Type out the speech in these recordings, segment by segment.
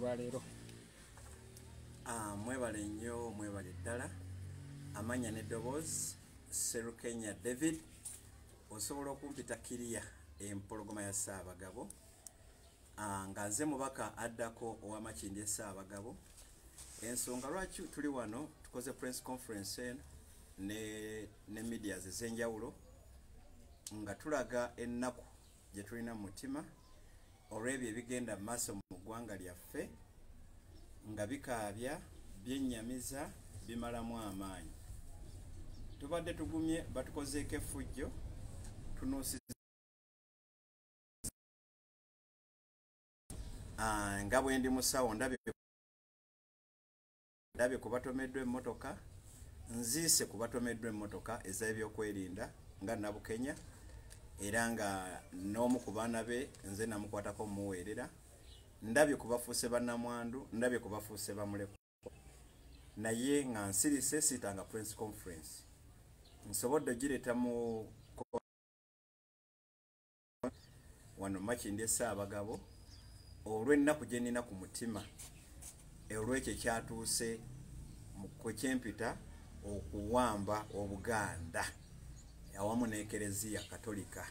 olwaleero. Mwebale nnyo, mwebale ddala. Amanya n'eddoboozi Sserukenya David. Osobola okumpita Kiriya empologoma ya Ssaabagabo. Nga nze mubaka addako ow'Amakindye Ssaabagabo. Ensonga lwaki tuli wano tukoze press conference ne media ez'enjawulo nga tulaga ennaku gye tulina mu mutima olw'ebyo ebigenda mu maaso mu ggwanga lyaffe nga bikaabya byennyamiza bimalamu amaanyi. Tubadde tugumye batukozeeko effujjo tunuusiza nga bwe ndi musawo ndabye ku batomeddwa emmotoka, nziise ku batomeddwa emmotoka ez'ebyokwerinda nga Nabukenya, era nga n'omu ku baana be nze namukwatako mmuweerera. Ndabye ku bafuuse bannamwandu, ndabye ku bafuuse bamulekwa, naye nga nsirise siitanga press conference. Nsobodde ogireeta mu wano Makindye Ssaabagabo olw'ennaku gye nnina ku mutima olw'ekyo ekyatuuse kwe kyempita okuwamba Obuganda awamu n'Ekereziya Katolika.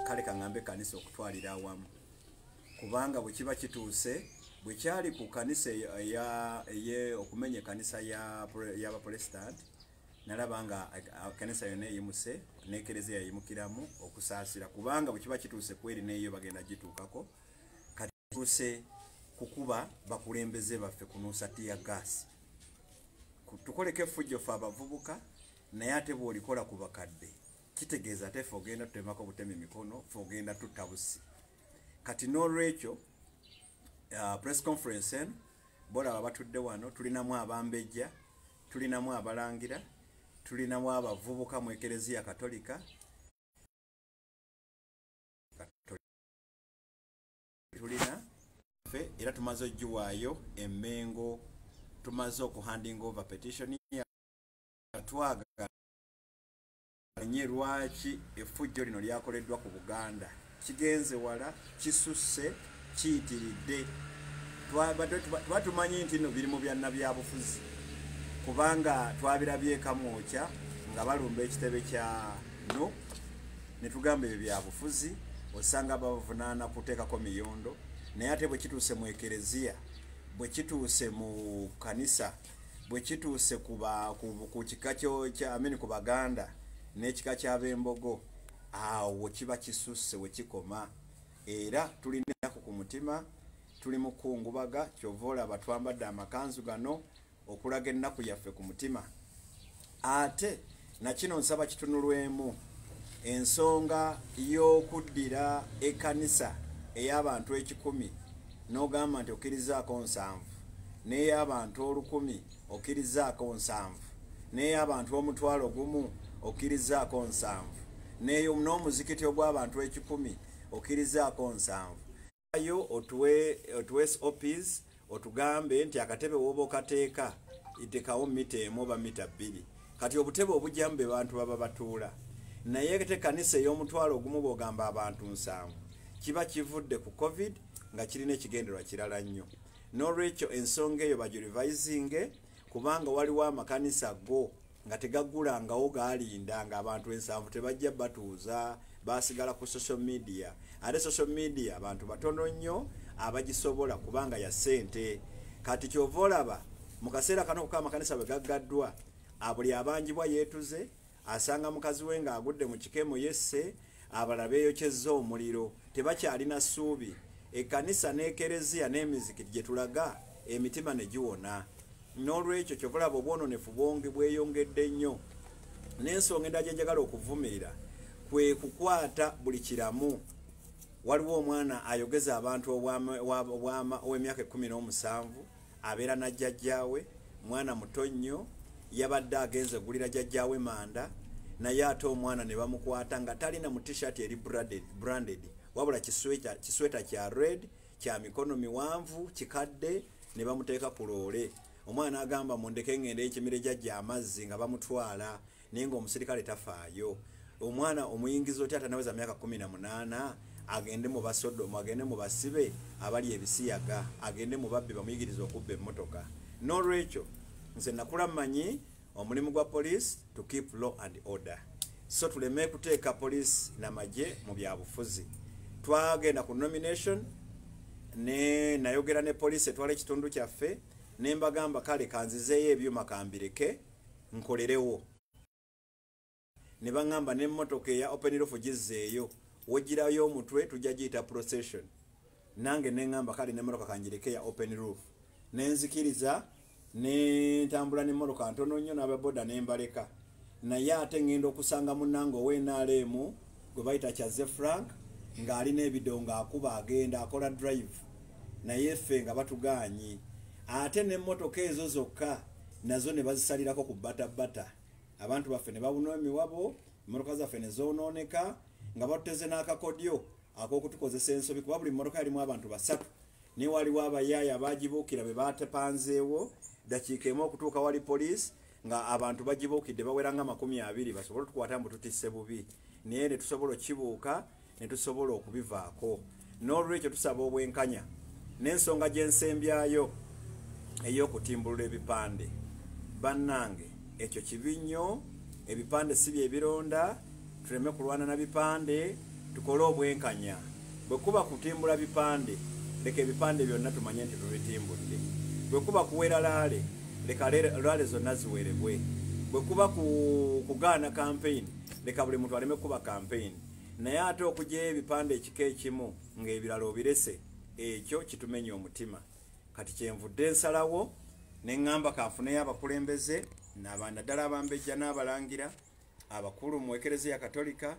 Kale kaŋŋambe kanisa okutwalira awamu, kubanga bwe kiba kituuse bwe kyali ku kanisa okumenya kanisa y'Abaprotestant nalaba nga kanisa yonna eyimuse n'Ekereziya yayimukiramu okusaasira, kubanga bwe kiba kituuse kweri n'eyo bagenda gituukako. Kati kituuse kukuba bakulembeze baffe kunuusa tiya gaasi. Tukoleko effujjo ffe abavubuka, naye ate bw'olikola ku bakadde kitegeeza ate ffe ogenda tutemako butemi mikono, ffe ogenda tutta busi. Kati n'olwekyo press conference eno bolaba batudde wano, tulinamu abambejja, tulinamu abalangira, tulinamu abavubuka mu Ekereziya Katolika, tulina ffe era tumaze ogiwaayo emmengo, tumaze okuhanding over petition twagala nye lwaki effujjo lino lyakoleddwa ku Buganda kigenze wala, kisusse, kiyitiridde. Twatumanyi nti no biri mu byanna byabufuzi, kubanga twabirabye Kamwokya nga balumba ekitebe kya no ne tugamba ebyo byabufuzi, osanga bavunaana kuteekako miyondo. Naye ate bwe kituuse mu Ekereziya, bwe kituuse mu kanisa, bwe kituuse ku kika ku Baganda n'ekika ky'Abembogo, awo kiba kisusse we kikoma. Era tulina ku mutima, tuli mu kungubaga, kyova olaba twambadde amakanzu gano okulaga ennaku yaffe ku mutima. Ate nakino nsaba kitunulwemu ensonga y'okuddira ekkanisa ey'abantu 1,000 n'ogamba nti okkirizaako 7, n'ey'abantu 1,000 okkirizaako 7, n'ey'abantu 1,000 okkirizaako 7, n'omuzikiti ogw'abantu 1,000 okkirizaako 7. Ayo otuwe opis otugambe nti akatebe w'oba okateeka itekawo mita 1 oba mita 2. Kati obutebe obujjamu be bantu baba batuula, naye te kanisa ey'omutwalo bw'ogamba abantu 7 kiba kivudde ku COVID nga kirina ekigenderwa kirala nnyo. N'olwekyo ensonga eyo bagirivisinge, kubanga waliwo amakanisa go nga tegagulangawo gaalinda nga abantu 7 tebajja batuuza, basigala ku social media. Ate social media abantu batono nnyo abagisobola kubanga ya ssente. Kati kyova olaba mu kaseera kano kuko amakanisa bwe gaggaddwa, buli abanjibwa yeetuze, asanga mukazi we ng'agudde mu kikemo yesse, abalala beeyokyezza omuliro, tebakyalina ssuubi. Ekkanisa n'Ekereziya n'emizikiti gye tulaga emitima ne giwona. N'olwekyo kyova olaba obwononefu bweyongedde nnyo. N'ensonga endala gye njagala okuvumirira kwe kukwata buli kiramu. Waliwo omwana ayogeza abantu ow'emyaka 17 abeera na jjajjaawe, mwana muto nnyo, yabadde agenze gulira jjajjaawe manda, naye ate omwana ne bamukwata nga talina mu t-shirt eri branded, wabula kisweta kya red kya mikono miwanvu kikadde, ne bamuteeka ku loole. Omwana agamba mundeke ngende ekimire jjajja amazzi nga bamutwala, naye ng'omusirikale tafaayo. Omwana omuyingiza oti atanaweza myaka 18 agende mu basodomu agende mu basibe abali ebisiyaga agende mu babbi bamuyigiriza okubba emmotoka n'olwekyo nze nakula mmanyi omulimu gwa police to keep law and order so tuleme kuteeka police n'amagye mu byabufuzi twagenda ku nomination ne nayogera ne police etwala ekitundu kyaffe ne mbagamba kale kanzizeeyo ebyuma kambireke nkolerewo ne baŋŋamba n'emmotoka eya open roof gizzeeyo wogirayo omutwe tujja giyita procession nange ne ŋŋamba kale n'emmotoka kanjireke ya open roof ne nzikiriza ne ntambula n'emmotoka ntono nnyo n'ababoda ne mbaleka naye ate ngenda okusanga munnange ow'NRM gwe bayita Kyaze Frank ng'alina ebidongo akuba agenda akola drive naye ffe nga batugaanyi ate n'emmotoka ezo zokka nazo ne bazisalirako ku bbatabata abantu baffe ne babuna emiwabo emmotoka zaffe ne zoonooneka nga batuteze n'akakodyo ak'okutukozesa ensobi kuba buli mmotoka yalimu abantu basatu ne waliwo abayaaya baagibuukira be baatepanzeewo dakiika emu okutuuka wali poliisi nga abantu bagibuukidde bawera nga 20 basobole otukwata mbu tutisse bubi naye ne tusobola okibuuka ne tusobola okubivaako n'olwekyo tusaba obwenkanya n'ensonga gy'ensembyayo ey'okutimbulula ebipande bannange ekyo kibi nnyo ebipande si bye bironda tuleme kulwana na bipande tukole obwenkanya bwe kuba kutimbula bipande leka ebipande byonna tumanye nti tubitimbudde bwe kuba kuwera laale leka laale zonna ziwerebwe bwe kuba kugaana campaign leka buli muntu aleme kuba campaign naye ate okugyayo ebipande ekika ekimu ng'ebirala obirese ekyo kitumenya omutima kati kyenvudde ensalawo ne ŋŋamba kanfuneyo abakulembeze naddala abambejja n'abalangira abakulu mu Ekereziya Katolika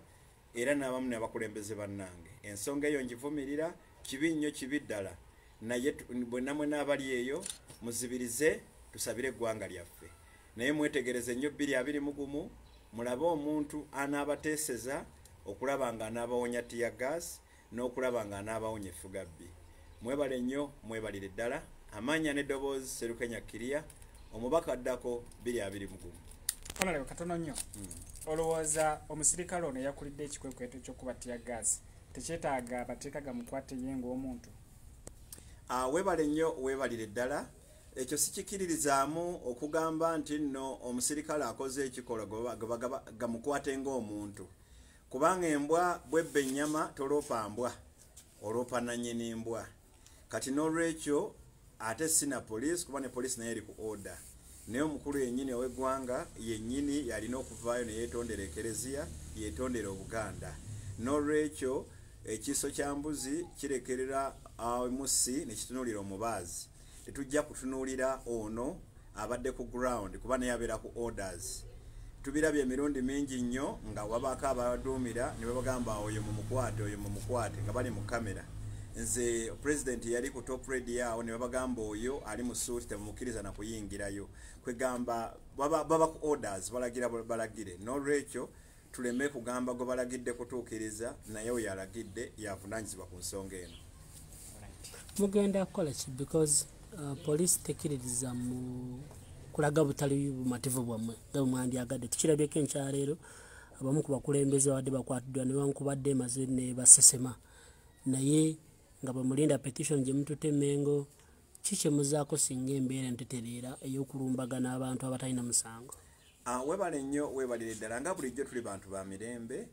era n'abamu n'abakulembeze bannange ensonga eyo ngivumirira kibi nnyo kibi ddala naye bwenna mwena abali eyo muzibirize tusabire eggwanga lyaffe naye mwetegereze nnyo 2021 mulabe omuntu anaabateeseza okulaba nga anaabawonya tiya gas n'okulaba nga anaabawonya effugabbi mwebale nnyo mwebalire ddala amaanya n'eddoboozi Serukenya Kiria omubaka addako 2021 Honorable katono nnyo olowooza omusirikale ono yakulidde ekikwekweto ky'okuba tiya gas tekyetaaga bateeka gamukwate ye ng'omuntu webale nnyo webalire ddala ekyo sikikiririzaamu okugamba nti nno omusirikale akoze ekikola gamukwate ng'omuntu kubanga embwa bwebba ennyama toloopa mbwa oloopa nannyini mbwa kati n'olwekyo ate sina poliisi kuba ne poliisi naye eri ku order naye omukulu yennyini ow'eggwanga yennyini yalina okuvaayo ne yeetondera Ekereziya yeetondera Obuganda n'olwekyo ekiso kya mbuzi kirekerera emusi ne kitunuulira omubaazi tetujja kutunuulira ono abadde ku ground kuba naye abeera ku orders tubirabye emirundi mingi nnyo nga wabaako abaduumira ne babagamba oyo mumukwate nga bali mu kamera nze president yali ku top radio awo ne babagamba oyo ali mu suuti temumukkiriza na kuyingirayo kwegamba baba ku orders balagire n'olwekyo tuleme kugamba gwe balagidde kutuukiriza naye oyo alagidde yavunaanyizibwa ku nsonga eno mugenda kukola ki because police tekiririza mu kulaga butali bumativu bwamwe nga mwandyagadde tukirabyeko enkyaleero abamu ku bakulembeze wadde bakwatiddwa ne bankubadde maze ne basesema naye nga bamulinda petition gye mutute Mengo kikyemuzaako singa embeera entetereera ey'okulumbagana abantu abatalina musango webale nnyo webalire ddala nga bulijjo tuli bantu ba mirembe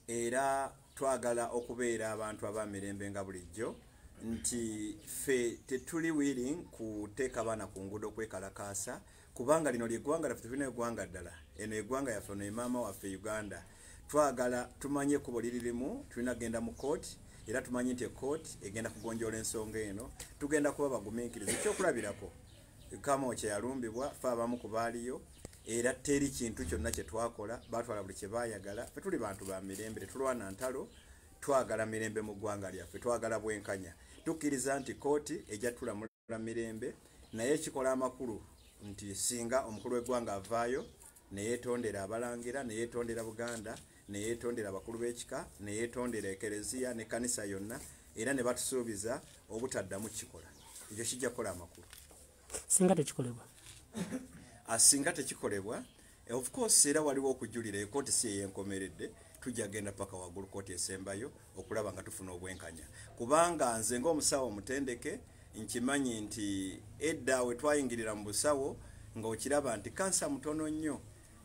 era twagala okubeera abantu aba mirembe nga bulijjo nti ffe tetuli willing kuteeka abaana ku nguudo kwekalakaasa kubanga lino lyeggwanga laffe tulina eggwanga ddala eno eggwanga yaffe ono emaama waffe Uganda twagala tumanye ekkubo liririmu tulina genda mu kooti era tumanyi nti ekooti egenda kugonjoola ensonga eno tugenda kuba bagumiikiriza ekyokulabirako Kamooki yalumbibwa ffe abamu ku baaliyo era teri kintu kyonna kye twakola batwala buli kye baayagala ffe tuli bantu ba mirembe tetulwana ntalo twagala mirembe mu ggwanga lyaffe twagala bwenkanya tukkiriza nti kooti ejja tulamula mirembe naye ekikola amakulu nti singa omukulu w'eggwanga avaayo neyeetondera abalangira neyeetondera Buganda neyeetondera abakulu b'ekika neyeetondera Ekereziya ne kanisa yonna era ne batusuubiza obutaddamu kikola ekyo kijja kukola amakulu singa tekikolebwa singa tekikolebwa of course era waliwo okujulira ekooti si eyenkomeredde tujja genda paka waggulu kooti esembayo okulaba nga tufuna obwenkanya kubanga nze ng'omusawo omutendeke nkimanyi nti edda we twayingirira mu busawo ng'okiraba nti kansa mutono nnyo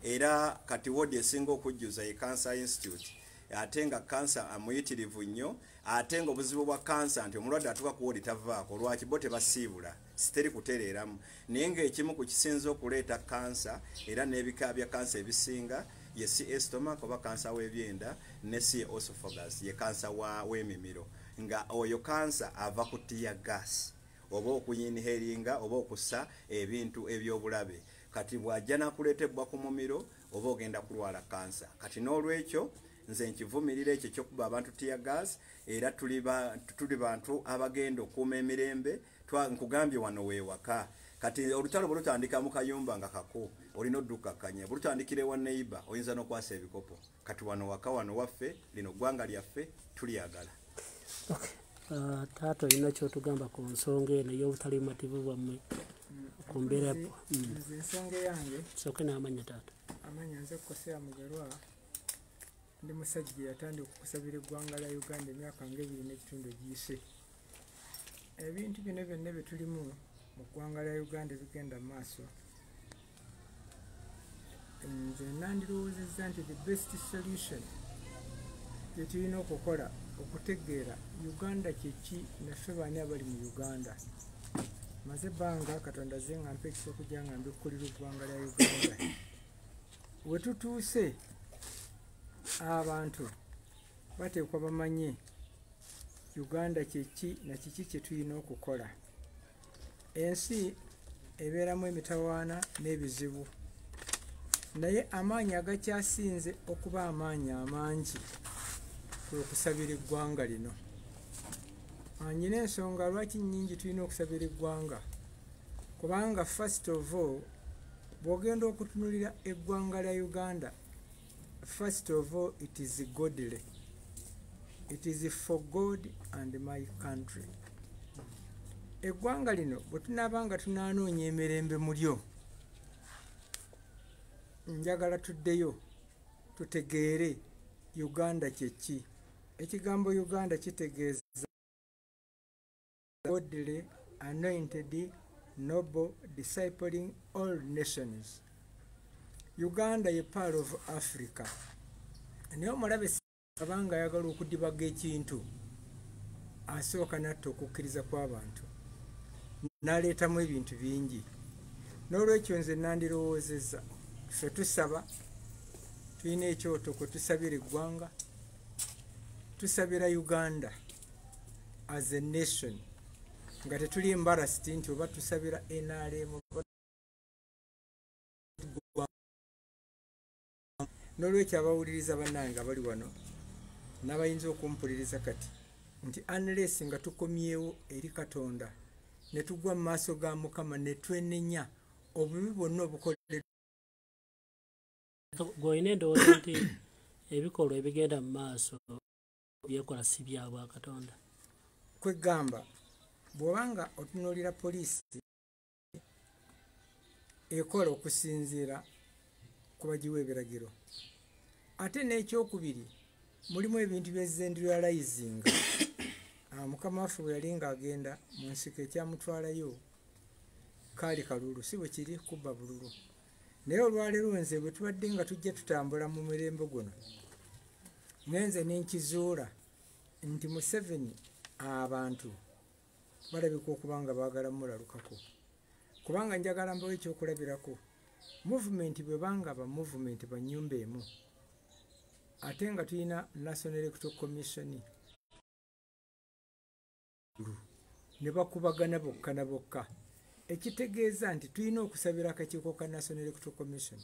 era kati woodi esinga okujjuza ye Cancer Institute ate nga kansa amuyitirivu nnyo ate nga obuzibu bwa kansa nti omulwadde atuuka ku woodi tavaako lwaki bo tebasiibula siteri kutereeramu naye ng'ekimu ku kisinza okuleeta kansa era n'ebika bya kansa ebisinga ye si estomach oba kansa w'ebyenda ne si esophagus ye kansa w'emimiro nga oyo kansa ava ku tear gas oba okuyiniheringa oba okussa ebintu eby'obulabe kati bw'ajja n'akuleetebwa ku mumiro oba ogenda kulwala kansa kati n'olwekyo nze nkivumirira ekyo ekyokuba abantu tear gas era tuli bantu abagenda okuuma emirembe nkugambye wano weewaka kati olutalo bulutandika mu kayumba nga kako olina oddukkakkanya bulutandikire wa neighbor oyinza n'okwasa ebikopo kati wano waka wano waffe lino ggwanga lyaffe tulyagala. Taata olina kyotugamba ku nsonga eno ey'obutali bumativu bwammwe ku mbeera nze ensonga yange soke n'amanya taata amanya nze Kosea Mugerwa ndi musajja yatandika okusabira eggwanga lya Uganda emyaka nga 2.5 giyise ebintu bino byonna bye tulimu mu ggwanga lya Uganda bigenda mu maaso nze nandirowoozezza nti the best solution gye tulina okukola okutegeera Uganda kyeki naffe baani abali mu Uganda maze ebbanga Katonda ze nga mpa ekisa okujja nga mbikkulira eggwanga lya Uganda we tutuuse abantu bateekwa bamanye Uganda kyeki na kiki kye tulina okukola ensi ebeeramu emitawaana n'ebizibu naye amaanyi agakyasinze okuba amaanyi amangi kwe okusabira eggwanga lino nyina ensonga lwaki nnyingi tulina okusabira eggwanga kubanga first of all bw'ogenda okutunulira eggwanga lya Uganda first of all it is godly it is for God and my country eggwanga lino bwe tunaabanga tunaanoonya emirembe mu lyo njagala tuddeyo tutegeere Uganda kyeki ekigambo Uganda kitegeeza godly anointed noble discipling all nations Uganda ye part of Africa naye omulabe abanga ayagala okudibaga ekintu asooka natta okukkiriza kw'abantu n'aleetamu ebintu bingi n'olwekyo nze nandirowoozezza ffe tusaba tulina ekyoto kwe tusabira eggwanga tusabira Uganda as a nation nga tetuli embarrassed nti oba tusabira NRM n'olwekyo abawuliriza bannange abali wano n'abayinza okumpuliriza kati nti unless nga tukomyewo eri Katonda ne tugwa mu maaso ga Mukama ne twenenya obubi bwonna obukoleddwa gw'olina endowooza nti ebikolwa ebigenda mu maaso byekola si bya Bwakatonda kwegamba bw'obanga otunuulira poliisi ekola okusinziira ku bagiwa ebiragiro ate n'ekyokubiri mulimu ebintu byezendiralizinga Mukama waffe bwe yali ng'agenda mu nsiko ekyamutwalayo kaali kalulu si bwe kiri kubba bululu naye olwaleero nze bwe tubadde nga tujja tutambula mu mirembe guno ngenze n'enkizuula nti Museveni abantu balabika okuba nga baagala mulalukako kubanga njagala mbawo ekyokulabirako movement bwe banga ba movement ba nnyumba emu ate nga tulina National Electoral Commission ne bakubagana bokka na bokka ekitegeeza nti tulina okusabira akakiiko ka National Electoral Commission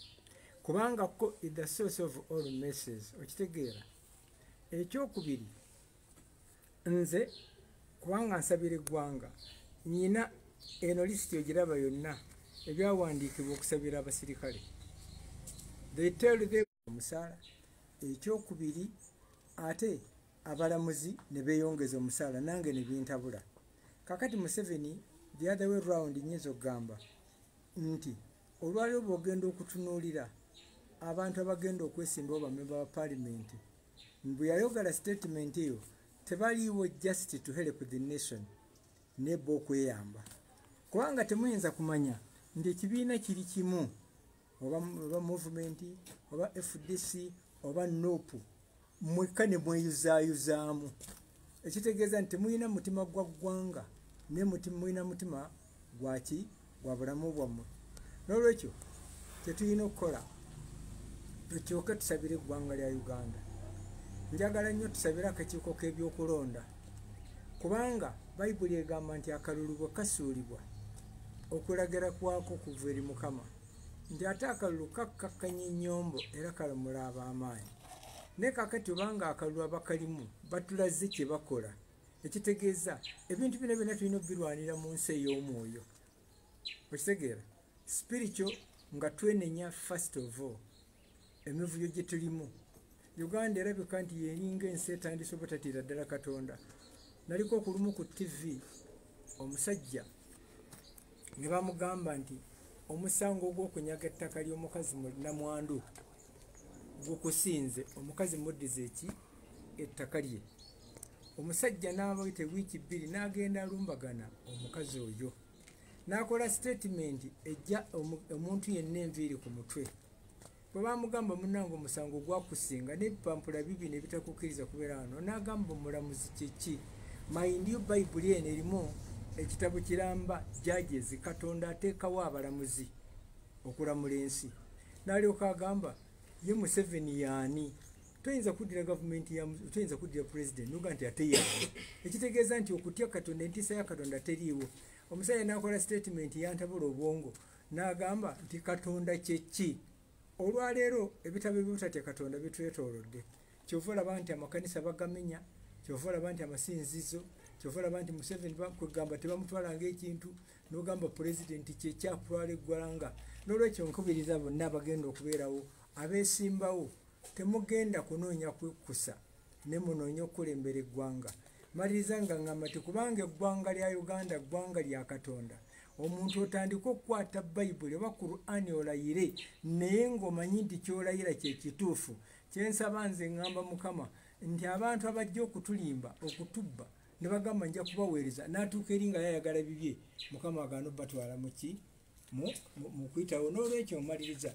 kubanga ko is the source of all messes okitegeera ekyokubiri nze kubanga nsabira eggwanga nyina eno lisiti ogiraba yonna ebyawandiikibwa okusabira abasirikale they tell them omusaala ekyokubiri ate abalamuzi ne beeyongeza omusaala nange ne bintabula kakati Museveni the other way round nyinza okugamba nti olwaliwo bw'ogenda okutunuulira abantu abagenda okwesimbawo bamemba ba paalimenti bwe yayogala statement eyo tebaliiwo just to help the nation nebba okweyamba kubanga temuyinza kumanya nti ekibiina kiri kimu oba movement oba FDC oba NOP mwekka ne mweyuzaayuzaamu ekitegeeza nti temuyina mutima gwa ggwanga ne muyina mutima gwaki gwa bulamu bwammwe n'olwekyo tetulina okukola tukyoke tusabire eggwanga lya Uganda njagala nnyo tusabire akakiiko k'ebyokulonda kubanga bayibuli egamba nti akalulu bwe kasuulibwa okulagira kwako kuva eri Mukama nti ate akalulu kakkakkanya ennyombo era kalamula ab'amaanyi naye kaakati obanga akalulu abakalimu batulaze kye bakola ekitegeeza ebintu bino byonna tulina obirwanira mu nsi ey'omwoyo okitegeera spiritual nga twenenya first of all emivuyo gye tulimu Uganda erabika nti yeringa ensi etandise obutatiira ddala Katonda naliko okulumu ku TV omusajja ne bamugamba nti omusango gw'okunyaga ettaka ly'omukazi namwandu gukusinze omukazi muddiza eki ettaka lye omusajja n'abayita wiiki 2 n'agenda alumbagana omukazi oyo n'akola statement ejja omuntu yenna enviiri ku mutwe bwe bamugamba munnange omusango gwakusinga n'ebipampula 2 ebitakukkiriza kubeera wano n'agamba omulamuzi kyeki mind you bayibuli eno erimu ekitabo kiramba judges Katonda ateekawo abalamuzi okulamula ensi n'alyoka agamba ye Museveni yaani toyinza kuddira gavumenti toyinza kuddira president noga nti ate yaani ekitegeeza nti okutya Katonda entiisa ya Katonda teriiwo omusajja n'akola statement yantabula obwongo n'agamba nti Katonda kyeki olwaleero ebitabo ebibutatya Katonda bitwetoolodde kyova olaba nti amakanisa bagamenya kyova olaba nti amasinzizo kyova olaba nti Museveni bakugamba tebamutwalanga ekintu n'ogamba pulezidenti kyekyakutwala eggwanga n'olwekyo nkubiriza bonna abagenda okubeerawo abeesimbawo temugenda kunoonya kusa ne munoonya okukulembera eggwanga maliriza nga ngamba ti kubanga eggwanga lya Uganda ggwanga lya Katonda omuntu otandika okukwata bayibuli oba Qur'ani olayire naye ng'omanyi nti kyolayira kye kituufu kyensaba nze ngamba Mukama nti abantu abajja okutulimba okutubba ne bagamba nja kubaweereza n'atuuka eri nga yayagala bibye Mukama agaana obatwala muki mu kuyitawo n'olwekyo mmaliriza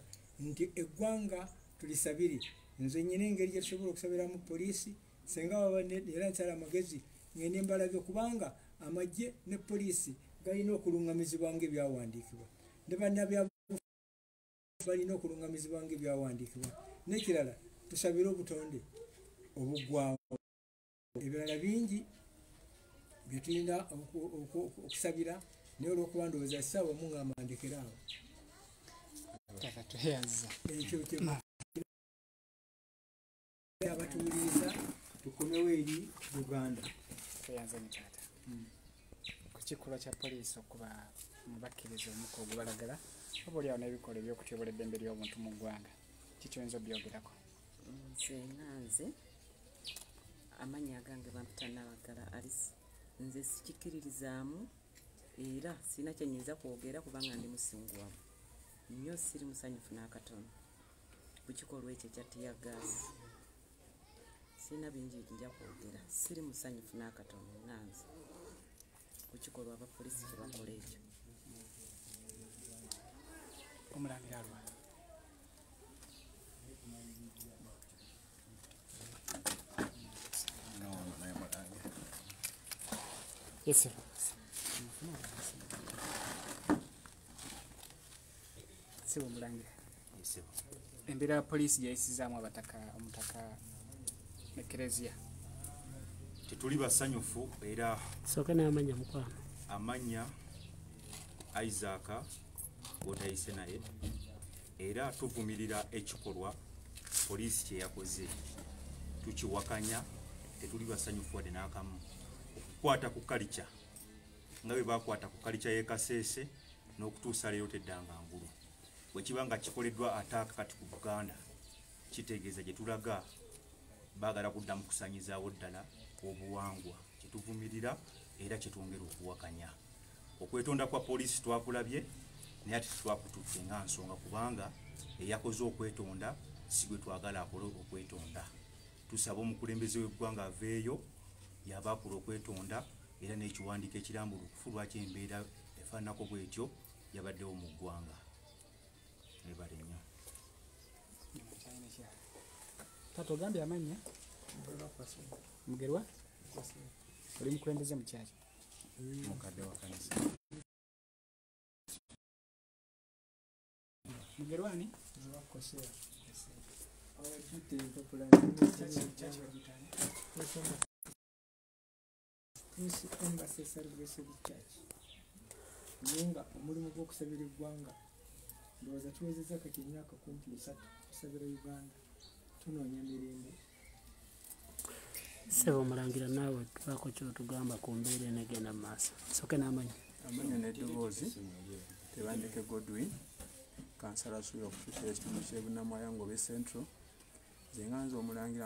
nti eggwanga tulisabire nze nyina engeri gye tusobola okusabiramu poliisi senga baba era nsala amagezi ngende mbalage kubanga amagye ne poliisi galina okulungamizibwa ng'ebyawandiikibwa ne bannabyabufuzi balina okulungamizibwa ng'ebyawandiikibwa n'ekirala tusabire obutonde obuggwawo ebirala bingi bye tulina okusabira naye olw'okuba ndowooza ssaawa mungamba ndekeraawo ekyo abatuwuliriza tukomewo eri Uganda ku kikolwa kya poliisi okuba mubakkiriza omuka ogubalagala oba oliawo n'ebikola ebyokutyobola eddembe ly'obuntu mu ggwanga kikyoyinza obyogerako nze amannya agange bampita Nabagala Alice nze sikikiririzaamu era sirina kyenyinza kwogera kubanga ndi musinguwamu nnyo siri musanyufu n'akatono ku kikolwa ekyo ekya tiyagaasi sirina bingi nja kwogera siri musanyufu n'akatono nanze ku kikolwa abapoliisi kye bakola ekyo omulangira alwa yes sir sibo omulangira embeera ya poliisi gyayisizaamu omutaka ne Kereziya tetuli basanyufu era soka n'amanya mukwano amanya Isaac gwotayise naye era tuvumirira ekikolwa poliisi kyeyakoze tukiwakanya tetuli basanyufu wadde n'akamu okukwata ku kalica nga bwe bakwata ku kalica y'e Kasese n'okutuusa leero teddanga ngulu bwe kiba nga kikoleddwa ataaka kati ku Buganda kitegeeza gye tulaga baagala kuddamu kusanyizaawo ddala obuwangwa kyetuvumirira era kyetwongera okuwakanya okwetonda kwa poliisi twakulabye naye ate tetwakututte nga nsonga kubanga eyakoze okwetonda si gwe twagala akole okwetonda tusaba omukulembeze w'eggwanga aveeyo yabaakula okwetonda era n'ekiwandiiko ekirambulukufu lwaki embeera efaananako bwetyo yabaddewo mu ggwanga. Ebale nnyo. Tato ogambye amannya Mugerwa oli mukulembeze mu kyaki mukadde wa kanisa Mugerwani nga omulimu gw'okusabira eggwanga ndowooza tuwezezza kati emyaka kumpi 3 tusabira Uganda tunoonya mirembe. Ssebo Mulangira naawe tubaako kyotugamba ku mbeera enegenda mu maaso. Soke n'amannya. Amannya n'eddoboozi Tebandeke Godwin kansala asuubira okukyusira ekitundu ky'e Bunnamwaya Ngobe Central. Nze nga nze Omulangira